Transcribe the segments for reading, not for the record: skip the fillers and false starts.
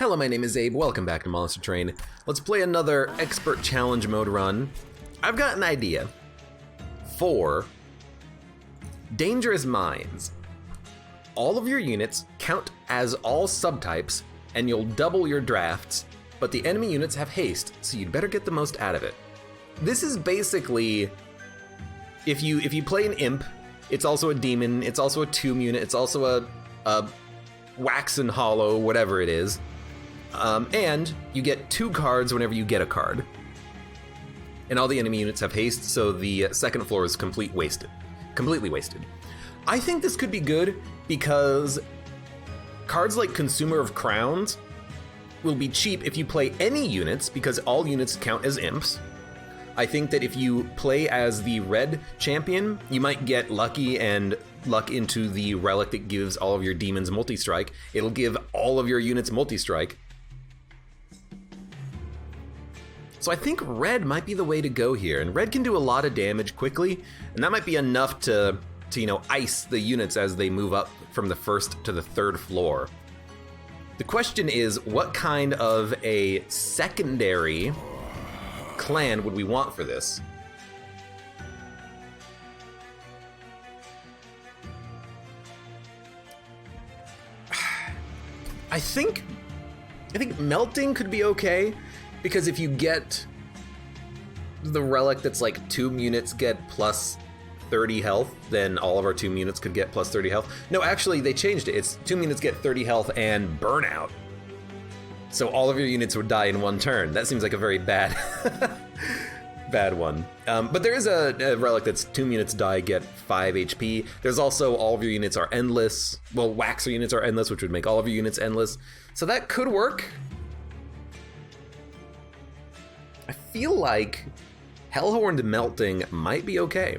Hello, my name is Abe. Welcome back to Monster Train. Let's play another expert challenge mode run. I've got an idea for dangerous mines. All of your units count as all subtypes, and you'll double your drafts, but the enemy units have haste, so you'd better get the most out of it. This is basically, if you play an imp, it's also a demon, it's also a tomb unit, it's also a wax and hollow, whatever it is. And you get 2 cards whenever you get a card. And all the enemy units have haste, so the second floor is completely wasted. I think this could be good because cards like Consumer of Crowns will be cheap if you play any units, because all units count as imps. I think that if you play as the red champion, you might get lucky and luck into the relic that gives all of your demons multi-strike. It'll give all of your units multi-strike. So I think red might be the way to go here, and red can do a lot of damage quickly, and that might be enough to ice the units as they move up from the first to the third floor. The question is, what kind of a secondary clan would we want for this? I think melting could be okay, because if you get the relic that's like tomb units get plus 30 health, then all of our tomb units could get plus 30 health. No, actually they changed it. It's tomb units get 30 health and burnout. So all of your units would die in one turn. That seems like a very bad bad one. But there is a relic that's tomb units die get 5 HP. There's also all of your units are endless. Well, waxer units are endless, which would make all of your units endless. So that could work. I feel like Hellhorned Melting might be okay.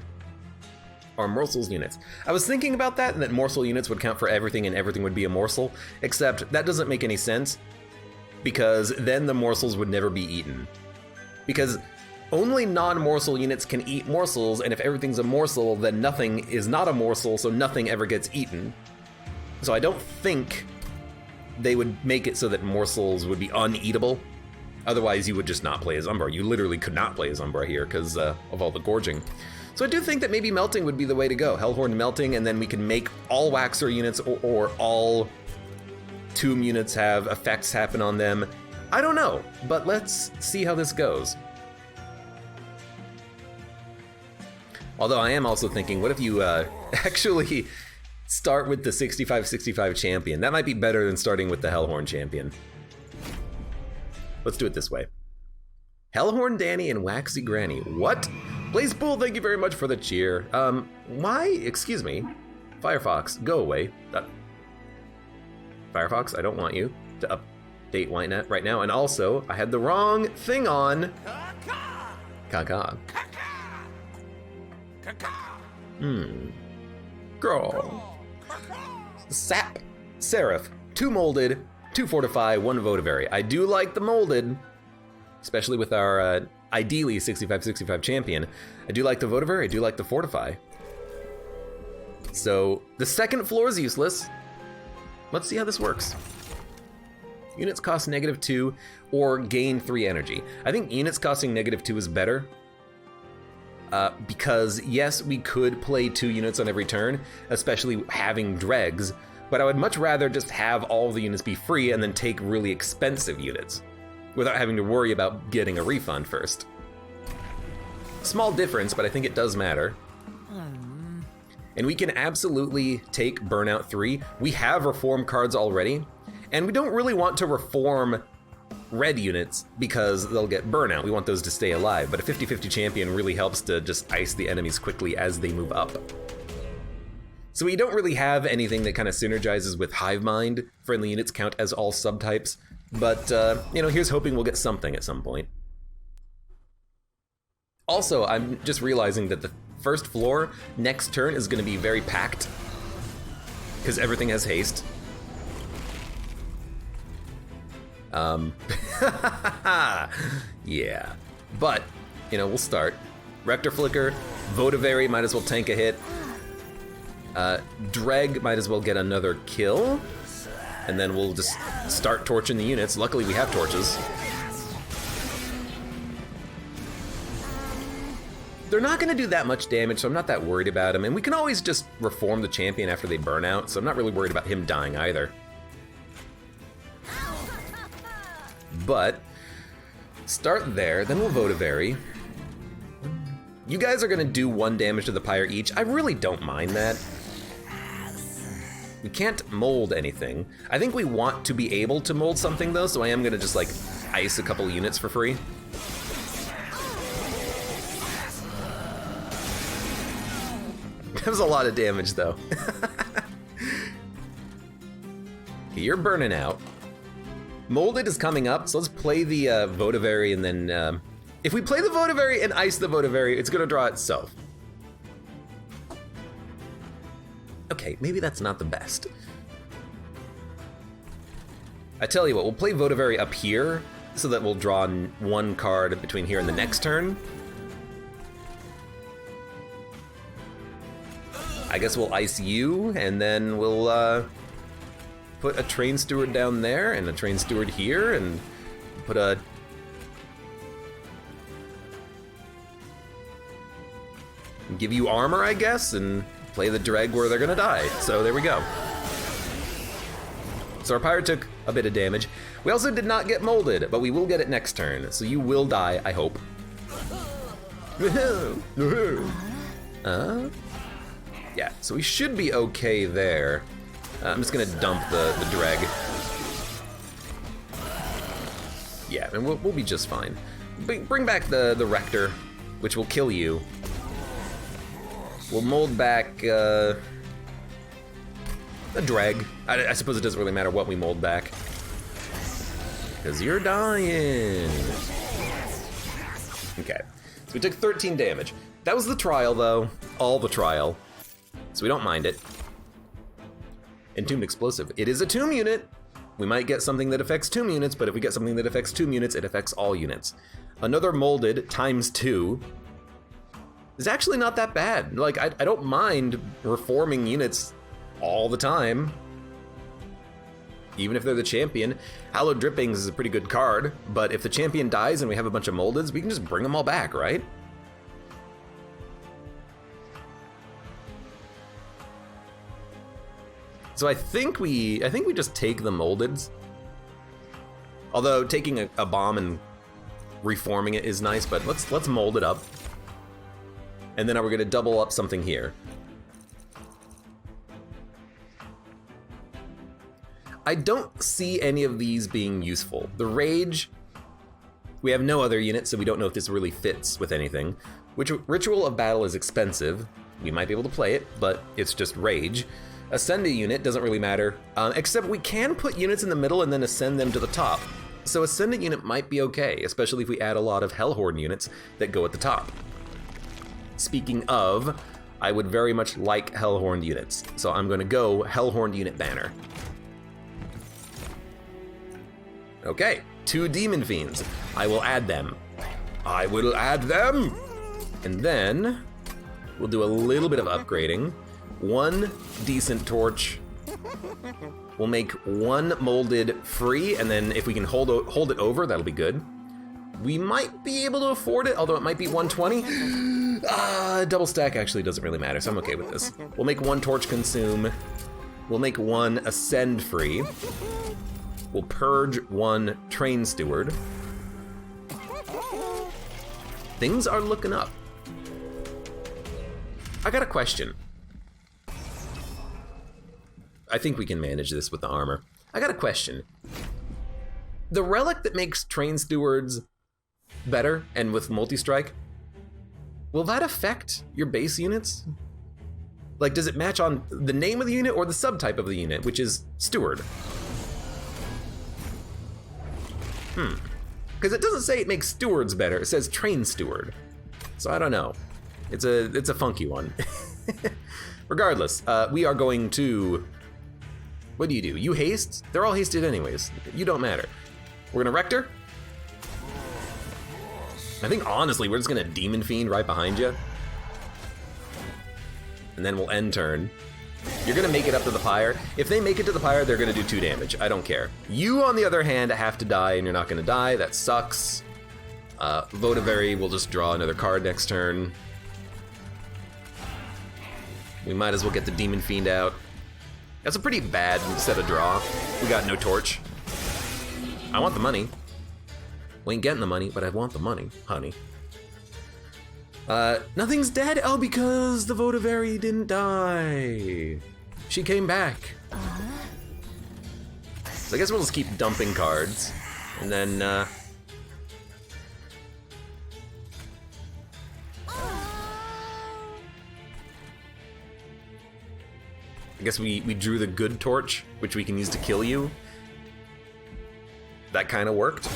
Or Morsels units. I was thinking about that, and that morsel units would count for everything and everything would be a morsel, except that doesn't make any sense, because then the morsels would never be eaten. Because only non-morsel units can eat morsels, and if everything's a morsel, then nothing is not a morsel, so nothing ever gets eaten. So I don't think they would make it so that morsels would be uneatable. Otherwise, you would just not play as Umbra. You literally could not play as Umbra here because of all the gorging. So I do think that maybe melting would be the way to go. Hellhorn melting, and then we can make all waxer units or all tomb units have effects happen on them. I don't know, but let's see how this goes. Although I am also thinking, what if you actually start with the 65-65 champion? That might be better than starting with the Hellhorn champion. Let's do it this way. Hellhorn Danny and Waxy Granny. What? Blazepool, thank you very much for the cheer. Why? Excuse me. Firefox, go away. Firefox, I don't want you to update Whitenet right now. And also, I had the wrong thing on. Caca. Girl. Sap. Seraph. 2 molded. 2 fortify, 1 Votavary. I do like the molded, especially with our ideally 65-65 champion. I do like the Votavary, I do like the fortify. So the second floor is useless. Let's see how this works. Units cost -2 or gain 3 energy. I think units costing -2 is better. Because yes, we could play 2 units on every turn, especially having dregs, but I would much rather just have all of the units be free and then take really expensive units without having to worry about getting a refund first. Small difference, but I think it does matter. And we can absolutely take Burnout 3. We have reform cards already, and we don't really want to reform red units because they'll get burnout. We want those to stay alive, but a 50-50 champion really helps to just ice the enemies quickly as they move up. So we don't really have anything that kind of synergizes with Hive Mind. Friendly units count as all subtypes, but here's hoping we'll get something at some point. Also, I'm just realizing that the first floor next turn is going to be very packed because everything has haste. Yeah, but we'll start. Rector Flicker, Votavary might as well tank a hit. Dreg might as well get another kill. and then we'll just start torching the units. Luckily, we have torches. They're not going to do that much damage, so I'm not that worried about them. And we can always just reform the champion after they burn out, so I'm not really worried about him dying either. But start there, then we'll Votavary. You guys are going to do 1 damage to the pyre each. I really don't mind that. We can't mold anything. I think we want to be able to mold something though, so I am going to just like ice a couple units for free. That was a lot of damage, though. Okay, you're burning out. Molded is coming up, so let's play the Votavary, and then if we play the Votavary and ice the Votavary, it's gonna draw itself. Okay, maybe that's not the best. I tell you what, we'll play Votavary up here, so that we'll draw 1 card between here and the next turn. I guess we'll ice you, and then we'll put a train steward down there, and a train steward here, and put a... give you armor, I guess, and play the dreg where they're gonna die. So there we go. So our pirate took a bit of damage. We also did not get molded, but we will get it next turn, so you will die, I hope. Yeah, so we should be okay there. I'm just gonna dump the dreg. Yeah, and we'll be just fine. Bring back the Rector, which will kill you. We'll mold back the dreg. I suppose it doesn't really matter what we mold back, because you're dying. Okay, so we took 13 damage. That was the trial, though. All the trial. So we don't mind it. Entombed Explosive. It is a tomb unit. We might get something that affects tomb units, but if we get something that affects tomb units, it affects all units. Another molded ×2 is actually not that bad. Like, I don't mind reforming units all the time, even if they're the champion. Hallowed Drippings is a pretty good card, but if the champion dies and we have a bunch of moldeds, we can just bring them all back, right? So I think we just take the moldeds. Although taking a bomb and reforming it is nice, but let's mold it up. And then we're gonna double up something here. I don't see any of these being useful. The Rage, we have no other unit, so we don't know if this really fits with anything. Which Ritual of Battle is expensive. We might be able to play it, but it's just Rage. Ascend a unit, doesn't really matter, except we can put units in the middle and then ascend them to the top. So Ascendant unit might be okay, especially if we add a lot of Hellhorn units that go at the top. Speaking of, I would very much like Hellhorn units, so I'm gonna go Hellhorn unit banner. Okay, 2 Demon Fiends. I will add them. I will add them! And then we'll do a little bit of upgrading. 1 decent torch. We'll make 1 molded free, and then if we can hold it over, that'll be good. We might be able to afford it, although it might be 120. Double stack actually doesn't really matter, so I'm okay with this. We'll make 1 torch consume. We'll make 1 ascend free. We'll purge 1 train steward. Things are looking up. I got a question. I think we can manage this with the armor. I got a question. The relic that makes train stewards better and with multi-strike, will that affect your base units? Like, does it match on the name of the unit or the subtype of the unit, which is steward? Because it doesn't say it makes stewards better, it says train steward. So I don't know. It's a funky one. Regardless, we are going to... What do? You haste? They're all hasted anyways. You don't matter. We're gonna Rector. I think honestly, we're just gonna Demon Fiend right behind you. And then we'll end turn. You're gonna make it up to the pyre. If they make it to the pyre, they're gonna do 2 damage. I don't care. You, on the other hand, have to die, and you're not gonna die. That sucks. Votavary will just draw another card next turn. We might as well get the Demon Fiend out. That's a pretty bad set of draw. We got no torch. I want the money. We ain't getting the money, but I want the money, honey. Nothing's dead. Oh, because the Votavary didn't die. She came back. So I guess we'll just keep dumping cards. And then, I guess we drew the good torch, which we can use to kill you. That kind of worked.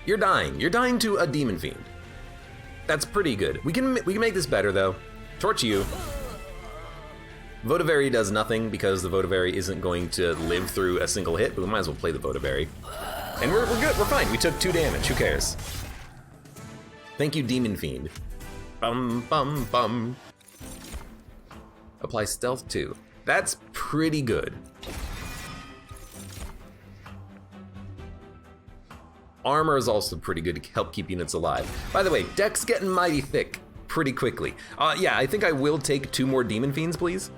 You're dying. You're dying to a Demon Fiend. That's pretty good. We can make this better though. Torch you. Votavary does nothing because the Votavary isn't going to live through a single hit, but we might as well play the Votavary. And we're good. We're fine. We took 2 damage. Who cares? Thank you, Demon Fiend. Bum bum bum. Apply stealth 2. That's pretty good. Armor is also pretty good to help keep units alive. By the way, deck's getting mighty thick pretty quickly. Yeah, I think I will take 2 more Demon Fiends, please.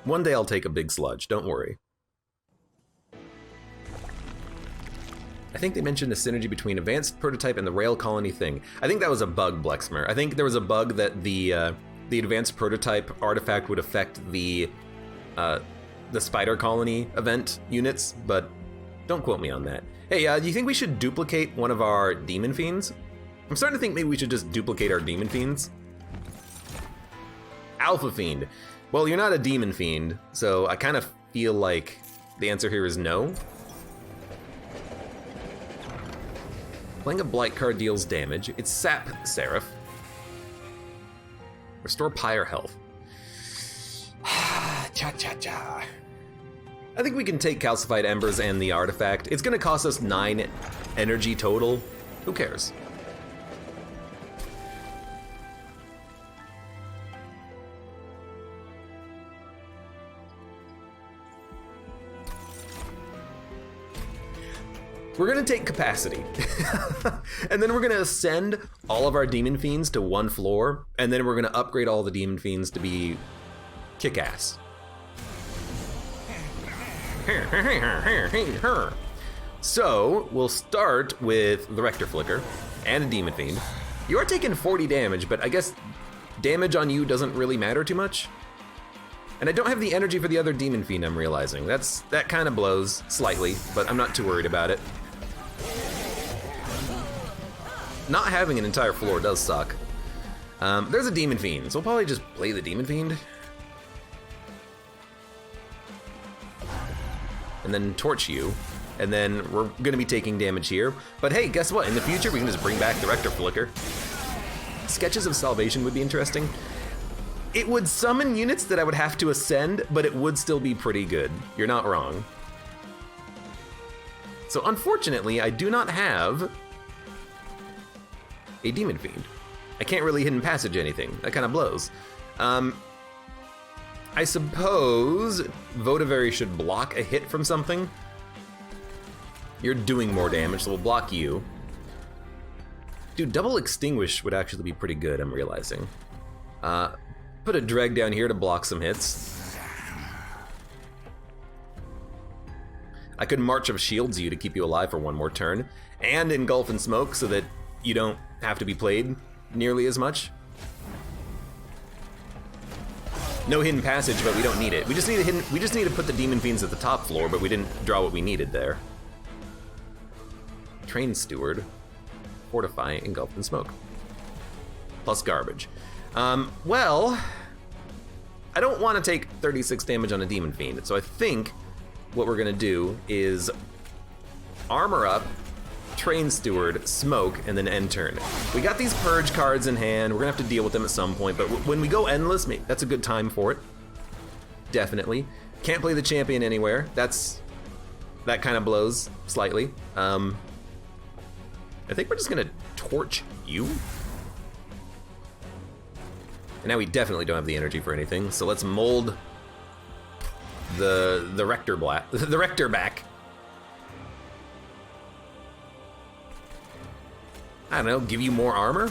One day I'll take a big sludge, don't worry. I think they mentioned a synergy between advanced prototype and the rail colony thing. I think that was a bug, Blexmer. I think there was a bug that the advanced prototype artifact would affect the spider colony event units, but don't quote me on that. Hey, do you think we should duplicate one of our Demon Fiends? I'm starting to think maybe we should just duplicate our Demon Fiends. Alpha Fiend. Well, you're not a Demon Fiend, so I kind of feel like the answer here is no. Playing a blight card deals damage. It's Sap Seraph. Restore Pyre health. Cha-cha-cha. I think we can take Calcified Embers and the artifact. It's gonna cost us 9 energy total. Who cares? We're gonna take capacity. And then we're gonna ascend all of our Demon Fiends to 1 floor, and then we're gonna upgrade all the Demon Fiends to be kick-ass. So, we'll start with the Rector Flicker and a Demon Fiend. You are taking 40 damage, but I guess damage on you doesn't really matter too much. And I don't have the energy for the other Demon Fiend, I'm realizing. That kind of blows slightly, but I'm not too worried about it. Not having an entire floor does suck. There's a Demon Fiend, so we'll probably just play the Demon Fiend. And then torch you. And then we're gonna be taking damage here. But hey, guess what? In the future, we can just bring back the Rector Flicker. Sketches of Salvation would be interesting. It would summon units that I would have to ascend, but it would still be pretty good. You're not wrong. So unfortunately, I do not have a Demon Fiend. I can't really Hidden Passage anything. That kind of blows. I suppose Votavary should block a hit from something. You're doing more damage, so we'll block you. Dude, double Extinguish would actually be pretty good, I'm realizing. Put a Dreg down here to block some hits. I could March of Shields you to keep you alive for 1 more turn, and Engulf in Smoke so that you don't have to be played nearly as much. No Hidden Passage, but we don't need it. We just need to put the Demon Fiends at the top floor, but we didn't draw what we needed there. Train Steward, Fortify, Engulf in Smoke. Plus garbage. Well, I don't want to take 36 damage on a Demon Fiend, so I think what we're gonna do is armor up, Train Steward, Smoke, and then end turn. We got these Purge cards in hand. We're gonna have to deal with them at some point, but when we go Endless, that's a good time for it. Definitely. Can't play the Champion anywhere. That kind of blows slightly. I think we're just gonna torch you. And now we definitely don't have the energy for anything, so let's mold the Rector the Rector back. I don't know, give you more armor?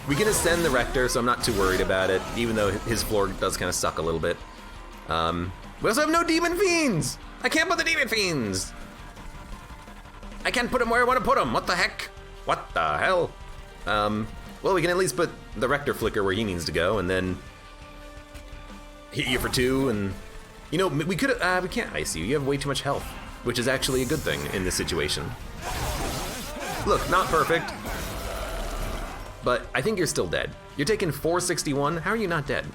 We can ascend the Rector, so I'm not too worried about it, even though his floor does kind of suck a little bit. We also have no Demon Fiends! I can't put the Demon Fiends! I can't put them where I want to put them! What the heck? What the hell? Well, we can at least put the Rector Flicker where he needs to go, and then hit you for 2, and... You know, we could we can't ice you. You have way too much health, which is actually a good thing in this situation. Look, not perfect, but I think you're still dead. You're taking 461. How are you not dead?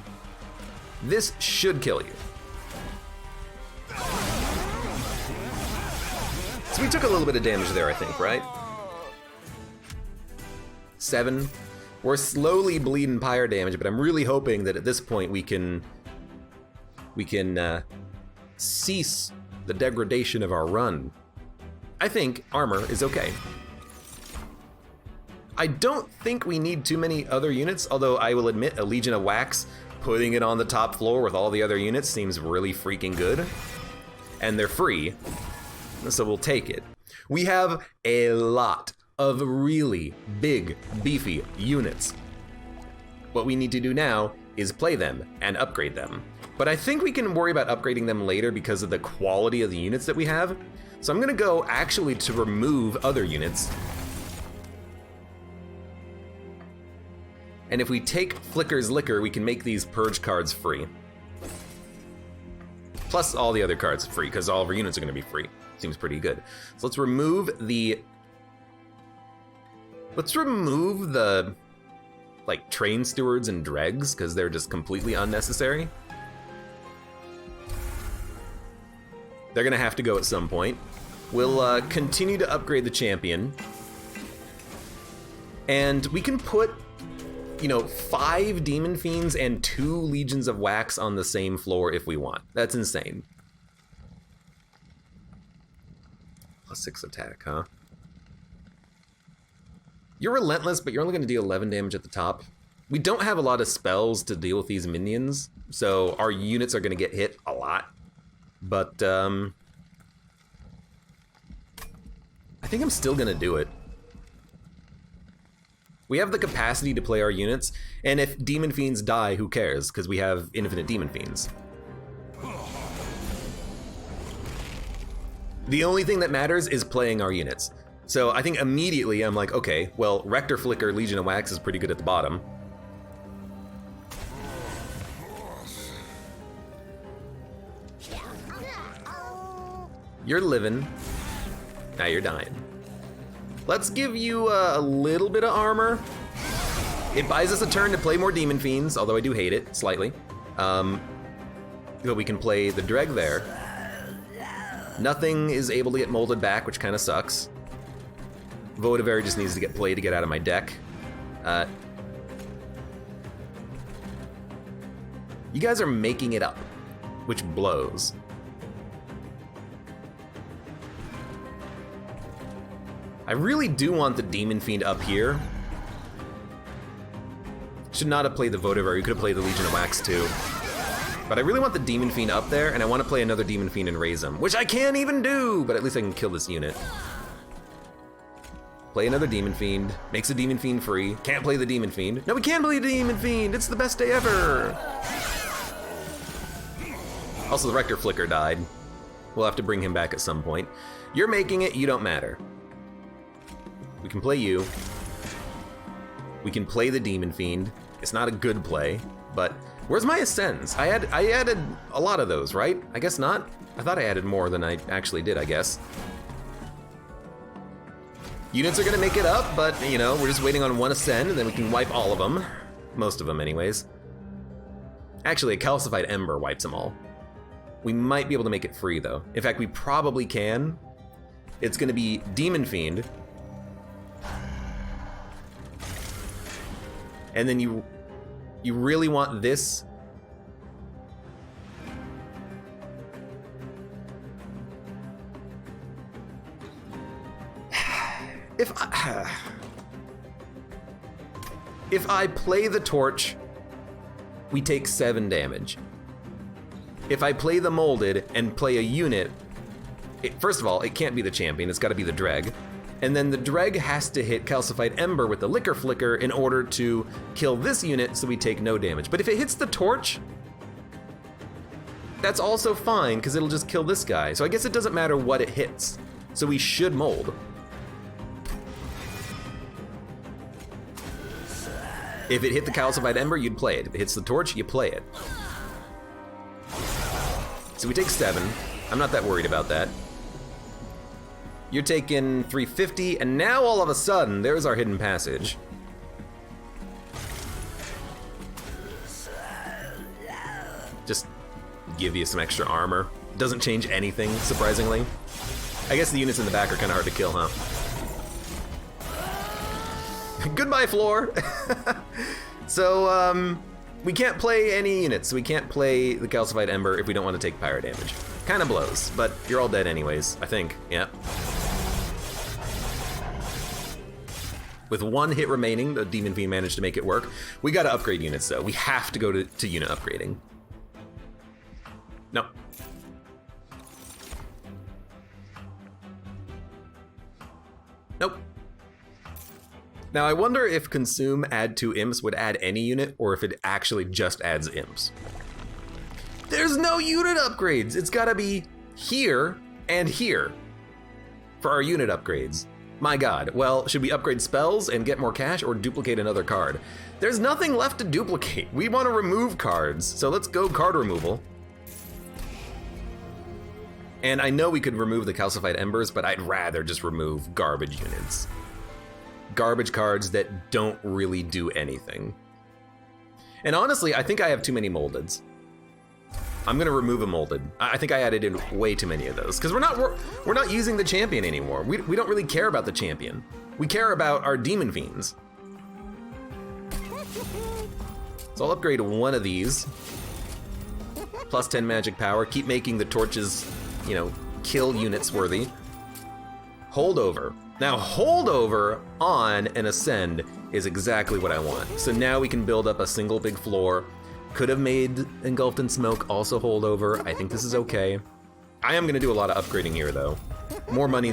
This should kill you. So we took a little bit of damage there, I think, right? 7. We're slowly bleeding pyre damage, but I'm really hoping that at this point we can cease the degradation of our run. I think armor is okay. I don't think we need too many other units, although I will admit a Legion of Wax, putting it on the top floor with all the other units seems really freaking good. And they're free, so we'll take it. We have a lot of really big, beefy units. What we need to do now is play them and upgrade them. But I think we can worry about upgrading them later because of the quality of the units that we have. So I'm gonna go actually to remove other units. And if we take Flicker's Liquor, we can make these Purge cards free. Plus all the other cards free, because all of our units are gonna be free. Seems pretty good. So let's remove the... like, Train Stewards and Dregs, because they're just completely unnecessary. They're gonna have to go at some point. We'll continue to upgrade the champion. And we can put, you know, 5 Demon Fiends and 2 Legions of Wax on the same floor if we want. That's insane. +6 attack, huh? You're relentless, but you're only gonna deal 11 damage at the top. We don't have a lot of spells to deal with these minions, so our units are gonna get hit a lot. But, I think I'm still gonna do it. We have the capacity to play our units, and if Demon Fiends die, who cares? Because we have infinite Demon Fiends. The only thing that matters is playing our units. So I think immediately I'm like, okay, well, Rector Flicker, Legion of Wax is pretty good at the bottom. You're living. Now you're dying. Let's give you a little bit of armor. It buys us a turn to play more Demon Fiends, although I do hate it, slightly. But we can play the Dreg there. Nothing is able to get molded back, which kind of sucks. Votavary just needs to get played to get out of my deck. You guys are making it up, which blows. I really do want the Demon Fiend up here. Should not have played the Votavary, you could have played the Legion of Wax too. But I really want the Demon Fiend up there, and I want to play another Demon Fiend and raise him, which I can't even do, but at least I can kill this unit. Play another Demon Fiend, makes a Demon Fiend free. Can't play the Demon Fiend. No, we can play the Demon Fiend, it's the best day ever! Also, the Rector Flicker died. We'll have to bring him back at some point. You're making it, you don't matter. We can play you. We can play the Demon Fiend. It's not a good play, but where's my Ascends? I added a lot of those, right? I guess not. I thought I added more than I actually did, I guess. Units are gonna make it up, but you know, we're just waiting on one Ascend and then we can wipe all of them. Most of them anyways. Actually, a Calcified Ember wipes them all. We might be able to make it free though. In fact, we probably can. It's gonna be Demon Fiend. And then you really want this. If I play the torch, we take 7 damage. If I play the molded and play a unit, first of all, it can't be the champion, it's gotta be the Dreg. And then the Dreg has to hit Calcified Ember with the Liquor Flicker in order to kill this unit so we take no damage. But if it hits the torch, that's also fine, because it'll just kill this guy. So I guess it doesn't matter what it hits. So we should mold. If it hit the Calcified Ember, you'd play it. If it hits the torch, you play it. So we take 7. I'm not that worried about that. You're taking 350, and now all of a sudden, there's our hidden passage. Just give you some extra armor. Doesn't change anything, surprisingly. I guess the units in the back are kind of hard to kill, huh? Goodbye, floor. So, we can't play any units. We can't play the Calcified Ember if we don't want to take pyro damage. Kind of blows, but you're all dead anyways, I think. Yep. With 1 hit remaining, the Demon Fiend managed to make it work. We gotta upgrade units, though. We have to go to unit upgrading. No. Nope. Now, I wonder if consume add 2 imps would add any unit, or if it actually just adds imps. There's no unit upgrades! It's gotta be here and here for our unit upgrades. My god. Well, should we upgrade spells and get more cash, or duplicate another card? There's nothing left to duplicate. We want to remove cards, so let's go card removal. And I know we could remove the Calcified Embers, but I'd rather just remove garbage units. Garbage cards that don't really do anything. And honestly, I think I have too many moldeds. I'm gonna remove a molded. I think I added in way too many of those, because we're not using the champion anymore. We don't really care about the champion. We care about our demon fiends. So I'll upgrade 1 of these. Plus 10 magic power. Keep making the torches, you know, kill units worthy. Holdover. Now, holdover on an ascend is exactly what I want. So now we can build up a single big floor. Could have made Engulfed in Smoke also holdover. I think this is okay. I am gonna do a lot of upgrading here, though. It's more money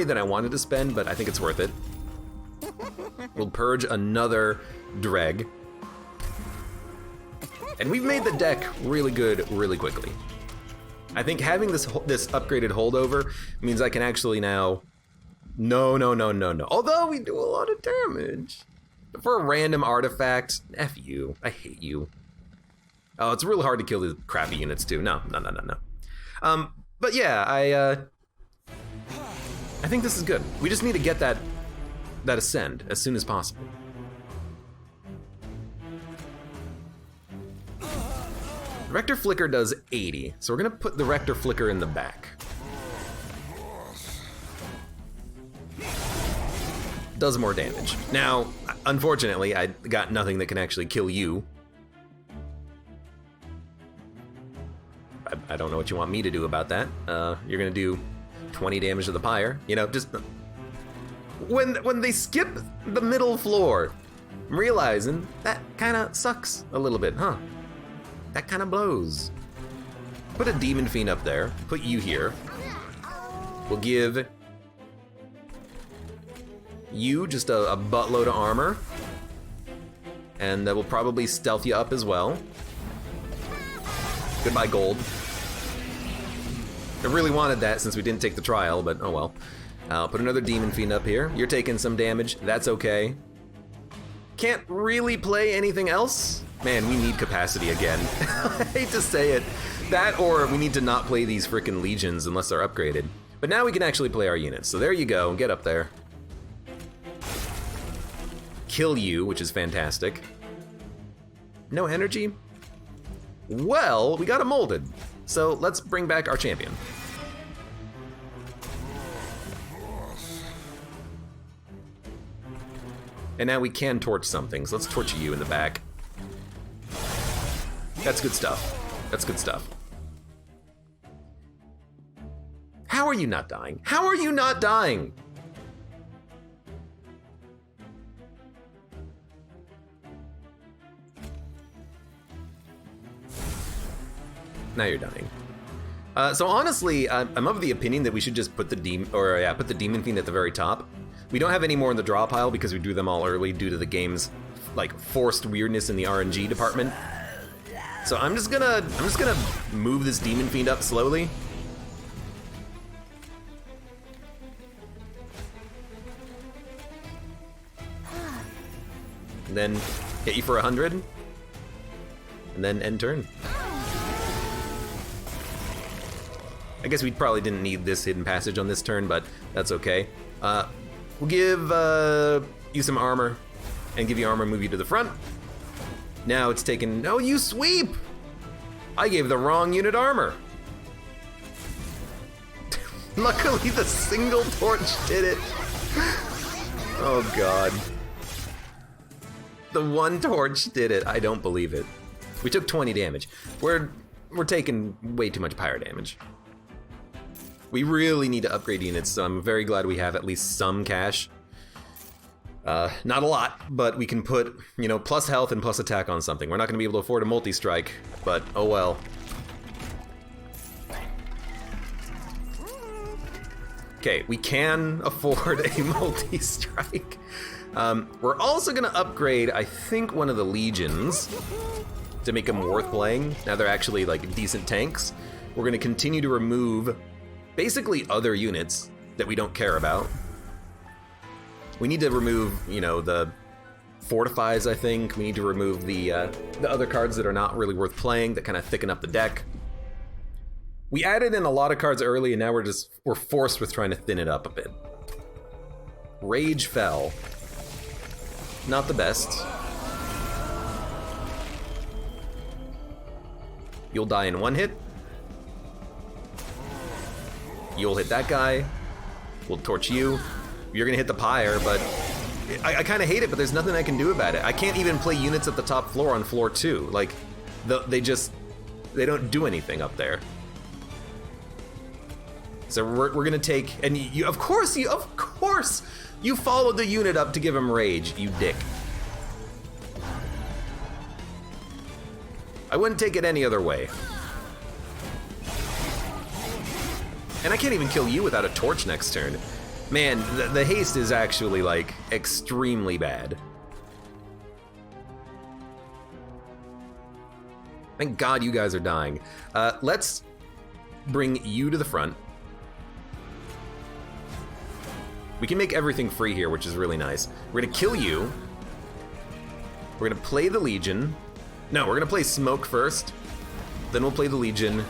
than I wanted to spend, but I think it's worth it. We'll purge another Dreg. And we've made the deck really good really quickly. I think having this upgraded holdover means I can actually now... No. Although we do a lot of damage. For a random artifact, F you. I hate you. Oh, it's really hard to kill these crappy units too. No. But yeah, I think this is good. We just need to get that ascend as soon as possible. Rector Flicker does 80, so we're gonna put the Rector Flicker in the back. Does more damage. Now, unfortunately, I got nothing that can actually kill you. I don't know what you want me to do about that. You're gonna do 20 damage to the pyre. You know, just... When they skip the middle floor, I'm realizing that kinda sucks a little bit, huh? That kinda blows. Put a Demon Fiend up there, put you here. We'll give you just a buttload of armor, and that will probably stealth you up as well. Goodbye, gold. I really wanted that since we didn't take the trial, but oh well. I'll put another Demon Fiend up here. You're taking some damage, that's okay. Can't really play anything else. Man, we need capacity again. I hate to say it. That, or we need to not play these frickin' legions unless they're upgraded. But now we can actually play our units, so there you go, get up there. Kill you, which is fantastic. No energy? Well, we got a molded, so let's bring back our champion. And now we can torch something, so let's torch you in the back. That's good stuff. That's good stuff. How are you not dying? How are you not dying? Now you're dying. So honestly, I'm of the opinion that we should just put the Demon Fiend at the very top. We don't have any more in the draw pile because we drew them all early due to the game's like forced weirdness in the RNG department. So I'm just gonna move this Demon Fiend up slowly. And then hit you for 100. And then end turn. I guess we probably didn't need this hidden passage on this turn, but that's okay. We'll give you some armor, and give you armor, move you to the front. Now it's taken, no, you sweep! I gave the wrong unit armor. Luckily the single torch did it. Oh God. The one torch did it, I don't believe it. We took 20 damage. We're taking way too much pyre damage. We really need to upgrade units, so I'm very glad we have at least some cash. Not a lot, but we can put, you know, plus health and plus attack on something. We're not going to be able to afford a multi-strike, but oh well. Okay, we can afford a multi-strike. We're also going to upgrade, I think, one of the legions to make them worth playing. Now they're actually like decent tanks. We're going to continue to remove basically other units that we don't care about. We need to remove, you know, the fortifies, I think. We need to remove the other cards that are not really worth playing, that kind of thicken up the deck. We added in a lot of cards early, and now we're forced with trying to thin it up a bit. Rage fell. Not the best. You'll die in one hit. You'll hit that guy. We'll torch you. You're gonna hit the pyre, but I kind of hate it, but there's nothing I can do about it. I can't even play units at the top floor on floor 2. Like, they don't do anything up there. So we're gonna take, and you of course you followed the unit up to give him rage, you dick. I wouldn't take it any other way. And I can't even kill you without a torch next turn. Man, the haste is actually, like, extremely bad. Thank God you guys are dying. Let's bring you to the front. We can make everything free here, which is really nice. We're gonna kill you. We're gonna play the Legion. No, we're gonna play Smoke first. Then we'll play the Legion.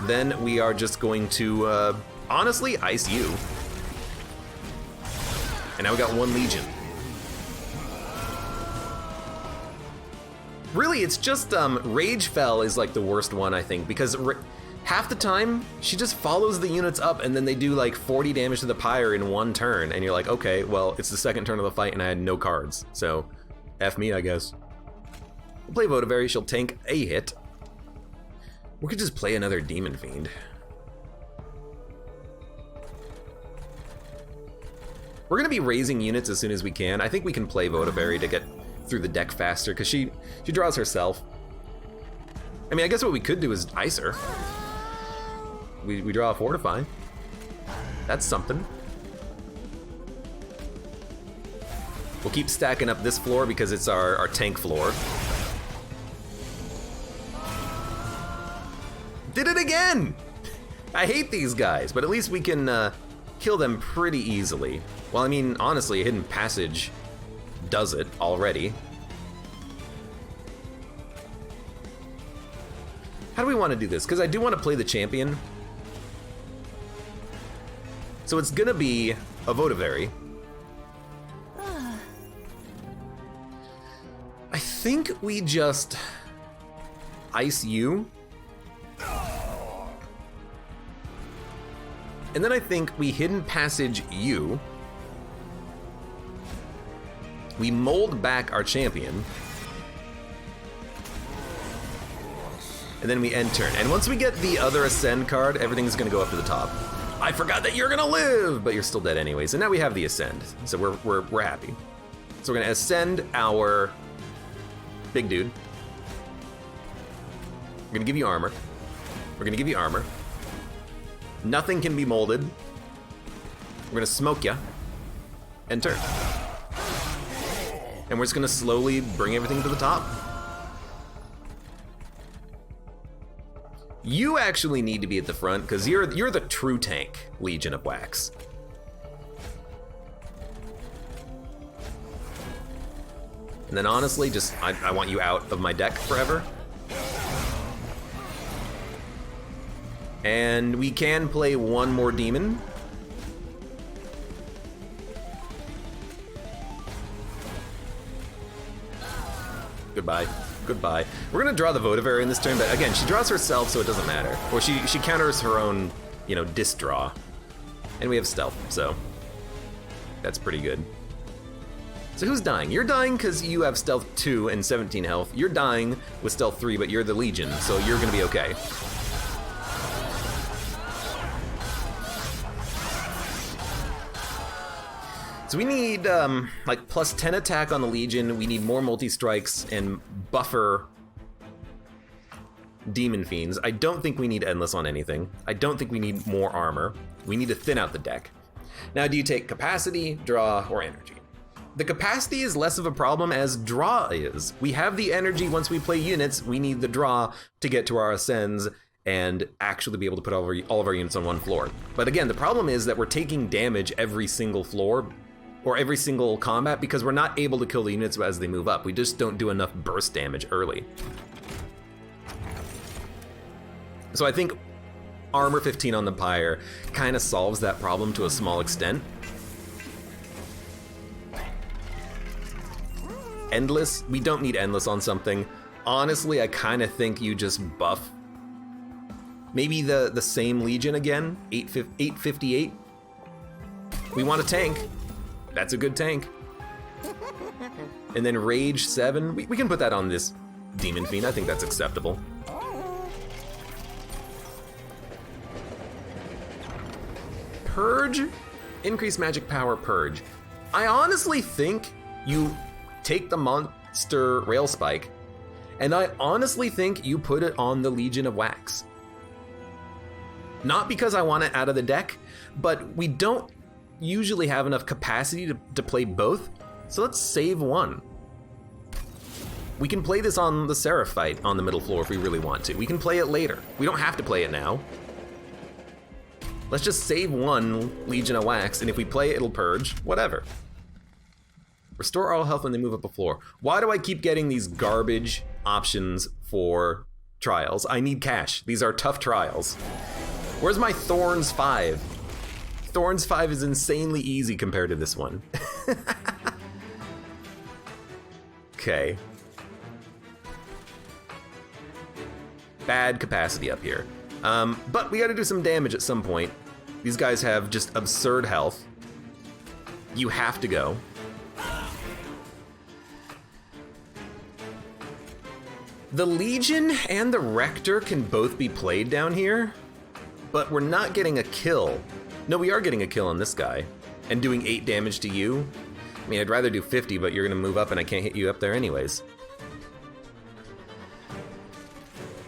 Then we are just going to, honestly, ice you. And now we got one Legion. Really, it's just, Rage Fell is like the worst one, I think, because half the time, she just follows the units up and then they do like 40 damage to the pyre in one turn. And you're like, okay, well, it's the second turn of the fight and I had no cards. So, F me, I guess. We'll play Votivari, she'll tank a hit. We could just play another Demon Fiend. We're gonna be raising units as soon as we can. I think we can play Votivari to get through the deck faster, because she draws herself. I mean, I guess what we could do is ice her. We draw a Fortify. That's something. We'll keep stacking up this floor because it's our tank floor. Did it again! I hate these guys, but at least we can kill them pretty easily. Well, I mean, honestly, a hidden passage does it already. How do we want to do this? Because I do want to play the champion. So it's gonna be a Votivari. I think we just ice you. And then I think we hidden passage you. We mold back our champion. And then we end turn. And once we get the other Ascend card, everything's gonna go up to the top. I forgot that you're gonna live, but you're still dead anyways. And now we have the Ascend, so we're happy. So we're gonna ascend our big dude. We're gonna give you armor. We're gonna give you armor. Nothing can be molded. We're gonna smoke ya. Enter. And we're just gonna slowly bring everything to the top. You actually need to be at the front because you're the true tank, Legion of Wax. And then honestly, just I want you out of my deck forever. And we can play one more demon. Goodbye. Goodbye. We're gonna draw the Votavary in this turn, but again, she draws herself, so it doesn't matter. Or she counters her own, you know, disc draw. And we have stealth, so that's pretty good. So who's dying? You're dying because you have stealth 2 and 17 health. You're dying with stealth 3, but you're the Legion, so you're gonna be okay. So we need like plus 10 attack on the Legion. We need more multi-strikes and buffer Demon Fiends. I don't think we need Endless on anything. I don't think we need more armor. We need to thin out the deck. Now, do you take capacity, draw, or energy? The capacity is less of a problem as draw is. We have the energy once we play units. We need the draw to get to our ascends and actually be able to put all of our units on one floor. But again, the problem is that we're taking damage every single floor or every single combat because we're not able to kill the units as they move up. We just don't do enough burst damage early. So I think armor 15 on the Pyre kind of solves that problem to a small extent. Endless, we don't need Endless on something. Honestly, I kind of think you just buff maybe the same Legion again, 858. We want a tank. That's a good tank. And then Rage 7, we can put that on this Demon Fiend. I think that's acceptable. Purge, increase magic power, Purge. I honestly think you take the monster Rail Spike, and I honestly think you put it on the Legion of Wax. Not because I want it out of the deck, but we don't usually have enough capacity to play both, so let's save one. We can play this on the Seraph fight on the middle floor if we really want to. We can play it later. We don't have to play it now. Let's just save one Legion of Wax, and if we play it, it'll purge, whatever. Restore all health when they move up a floor. Why do I keep getting these garbage options for trials? I need cash. These are tough trials. Where's my Thorns 5? Thorns 5 is insanely easy compared to this one. Okay. Bad capacity up here. But we gotta do some damage at some point. These guys have just absurd health. You have to go. The Legion and the Rector can both be played down here, but we're not getting a kill. No, we are getting a kill on this guy and doing 8 damage to you. I mean, I'd rather do 50, but you're gonna move up and I can't hit you up there anyways.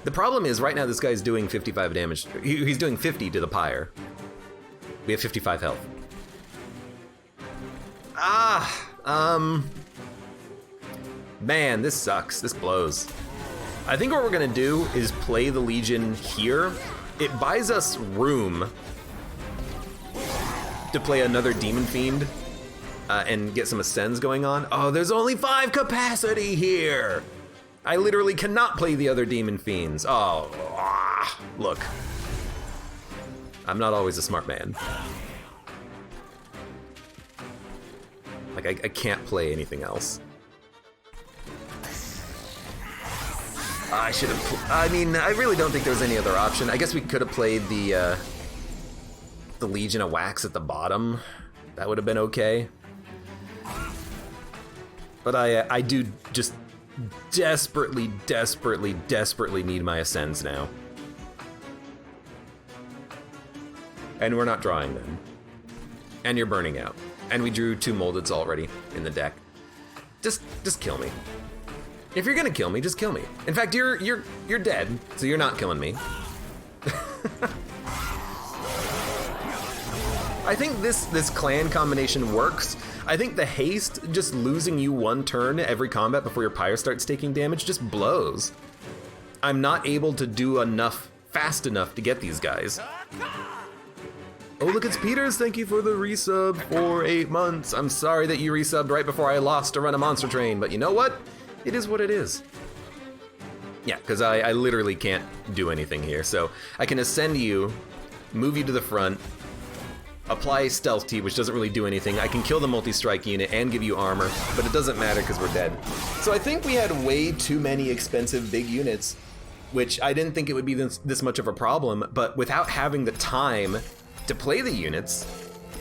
The problem is right now this guy's doing 55 damage. He's doing 50 to the Pyre. We have 55 health. Man, this sucks. This blows. I think what we're gonna do is play the Legion here. It buys us room to play another Demon Fiend and get some ascends going on. Oh, there's only 5 capacity here. I literally cannot play the other Demon Fiends. Oh, look. I'm not always a smart man. Like, I can't play anything else. I should have, I mean, I really don't think there was any other option. I guess we could have played the Legion of Wax at the bottom. That would have been okay. But I do just desperately need my ascends now. And we're not drawing them. And you're burning out. And we drew 2 moldeds already in the deck. Just kill me. If you're gonna kill me, just kill me. In fact, you're dead, so you're not killing me. I think this clan combination works. I think the haste, just losing you one turn every combat before your pyre starts taking damage, just blows. I'm not able to do enough fast enough to get these guys. Oh, look, it's Peters. Thank you for the resub for 8 months. I'm sorry that you resubbed right before I lost to run a monster train, but you know what? It is what it is. Yeah, because I literally can't do anything here. So I can ascend you, move you to the front, apply Stealth T, which doesn't really do anything. I can kill the multi-strike unit and give you armor, but it doesn't matter because we're dead. So I think we had way too many expensive big units, which I didn't think it would be this much of a problem, but without having the time to play the units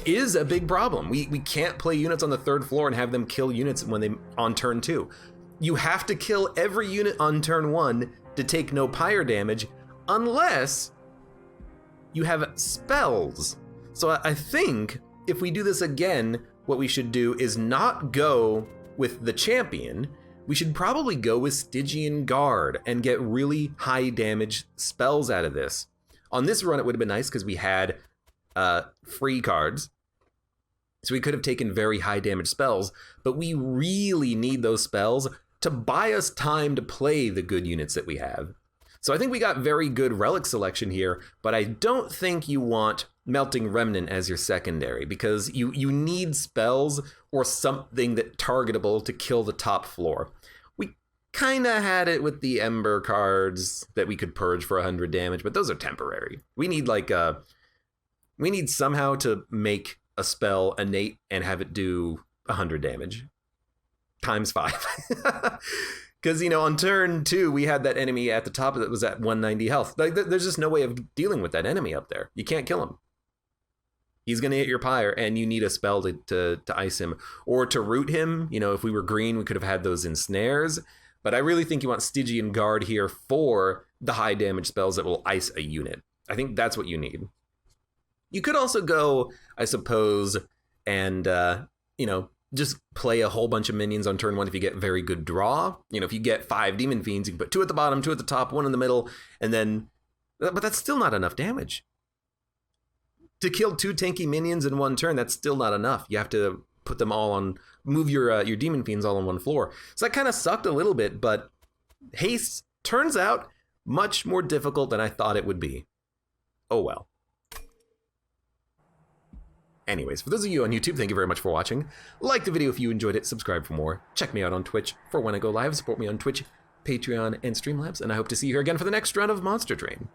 is a big problem. We can't play units on the 3rd floor and have them kill units when they on turn 2. You have to kill every unit on turn 1 to take no pyre damage unless you have spells. So I think if we do this again, what we should do is not go with the champion. We should probably go with Stygian Guard and get really high damage spells out of this. On this run, it would have been nice because we had free cards. So we could have taken very high damage spells, but we really need those spells to buy us time to play the good units that we have. So I think we got very good relic selection here, but I don't think you want Melting Remnant as your secondary because you need spells or something that targetable to kill the top floor. We kind of had it with the Ember cards that we could purge for 100 damage, but those are temporary. We need we need somehow to make a spell innate and have it do 100 damage times 5. Because, you know, on turn 2, we had that enemy at the top that was at 190 health. Like, there's just no way of dealing with that enemy up there. You can't kill him. He's going to hit your pyre, and you need a spell to ice him. Or to root him. You know, if we were green, we could have had those in snares. But I really think you want Stygian Guard here for the high damage spells that will ice a unit. I think that's what you need. You could also go, I suppose, and, you know, just play a whole bunch of minions on turn 1 if you get very good draw. You know, if you get 5 Demon Fiends, you can put 2 at the bottom, 2 at the top, 1 in the middle, and then... But that's still not enough damage. To kill 2 tanky minions in 1 turn, that's still not enough. You have to put them all on... Move your Demon Fiends all on 1 floor. So that kind of sucked a little bit, but haste turns out much more difficult than I thought it would be. Oh well. Anyways, for those of you on YouTube, thank you very much for watching. Like the video if you enjoyed it, subscribe for more. Check me out on Twitch for when I go live. Support me on Twitch, Patreon, and Streamlabs, and I hope to see you here again for the next run of Monster Train.